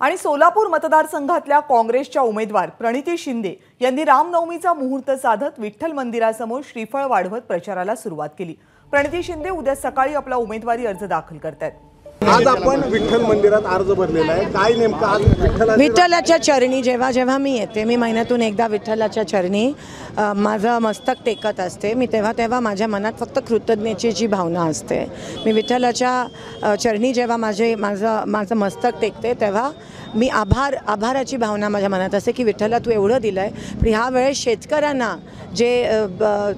आणि सोलापूर मतदारसंघातल्या काँग्रेसच्या उमेदवार प्रणिती शिंदे यांनी रामनवमीचा मुहूर्त साधत विठ्ठल मंदिरासमोर श्रीफळ वाढवत प्रचाराला सुरुवात केली। प्रणिती शिंदे उद्या सकाळी आपला उमेदवारी अर्ज दाखल करतात। आज आपण विठ्ठल मंदिरात अर्ज भरलेला आहे। काय नेमका आज विठ्ठलाच्या चरणी जेव्हा मी येते, मी महिन्यातून एकदा विठ्ठलाच्या चरणी माझं मस्तक टेकत असते। मी तेव्हा माझ्या मनात फक्त कृतज्ञतेची भावना असते। मी विठ्ठलाच्या चरणी जेव्हा माझं मस्तक टेकते तेव्हा मी आभाराची भावना माझ्या मनात असते की विठ्ठला तू एवढं दिलं आहे, पण ह्या वेळेस शेतकऱ्यांना जे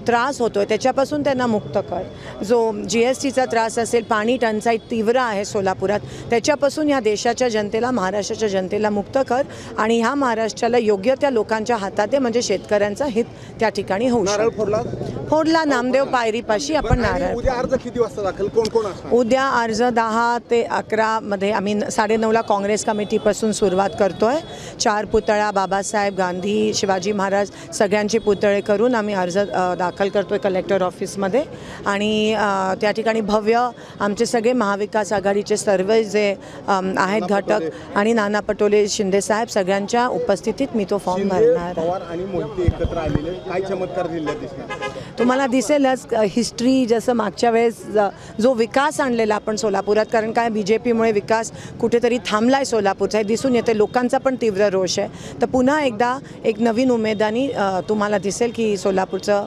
त्रास होतोय त्याच्यापासून त्यांना मुक्त कर। जो GSTचा त्रास असेल, पाणी टंचाई तीव्र आहे सोलापुरात, त्याच्यापासून या देशाच्या जनतेला, महाराष्ट्राच्या जनतेला मुक्त कर आणि ह्या महाराष्ट्राला योग्य त्या लोकांच्या हातात आहे, म्हणजे शेतकऱ्यांचा हित त्या ठिकाणी होऊ शकतो। फोडला नामदेव पायरीपाशी आपण नारळ। उद्या अर्ज किती वाजता दाखल, कोण कोण असणार? उद्या अर्ज 10 ते 11 मध्ये आम्ही 9:30ला काँग्रेस कमिटीपासून सुरुवात करतोय। 4 पुतळा, बाबासाहेब, गांधी, शिवाजी महाराज सगळ्यांचे पुतळे करून आम्ही अर्ज दाखल करतोय कलेक्टर ऑफिसमध्ये। आणि त्या ठिकाणी भव्य आमचे सगळे महाविकास आघाडीचे सर्व जे आहेत घटक आणि नाना पटोले शिंदे साहेब सगळ्यांच्या उपस्थितीत मी तो फॉर्म भरणार। पवार आणि मोहिते एकत्र आलेले काय चमत्कार जिल्ह्यात दिसणार? तुम्हाला दिसेलच हिस्ट्री, जसं मागच्या वेळेस जो विकास आणलेला आपण सोलापुरात, कारण काय BJPमुळे विकास कुठेतरी थांबला आहे सोलापूरचा, हे दिसून येते। लोकांचा पण तीव्र रोष आहे। तर पुन्हा एकदा एक नवीन उमेदाने तुम्हाला दिसेल की सोलापूरचा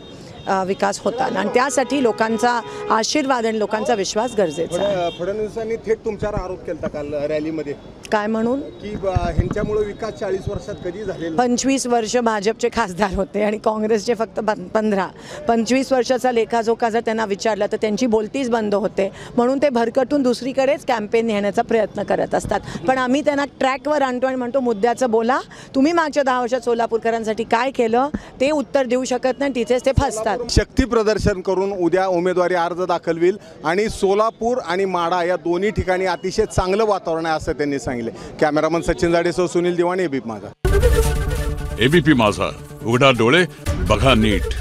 विकास होता आणि त्यासाठी लोकांचा आशीर्वाद आणि लोकांचा विश्वास गरजेचा आहे। फडणवीसांनी थेट तुमच्यावर आरोप केला काल रॅलीमध्ये, काय म्हणून की ह्यांच्यामुळे विकास 40 वर्षात कधी झालेला? 25 वर्ष भाजपचे खासदार होते आणि काँग्रेसचे फक्त 15। 25 वर्षाचा लेखाजोखा जर त्यांना विचारला तर त्यांची बोलतीच बंद होते, म्हणून ते भरकटून दुसरीकडेच कॅम्पेन नेण्याचा प्रयत्न करत असतात। पण आम्ही त्यांना ट्रॅकवर आणतो आणि म्हणतो मुद्द्याचं बोला, तुम्ही मागच्या 10 वर्षात सोलापूरकरांसाठी काय केलं ते उत्तर देऊ शकत नाही, तिथेच ते फसतात। शक्ती प्रदर्शन करून उद्या उमेदवारी अर्ज दाखल होईल आणि सोलापूर आणि माढा या दोन्ही ठिकाणी अतिशय चांगलं वातावरण आहे असं त्यांनी सांगितले। कॅमेरामन सचिन जाडेसह सुनील दिवाणी, ABP माझा। ABP माझा, उघडा डोळे बघा नीट।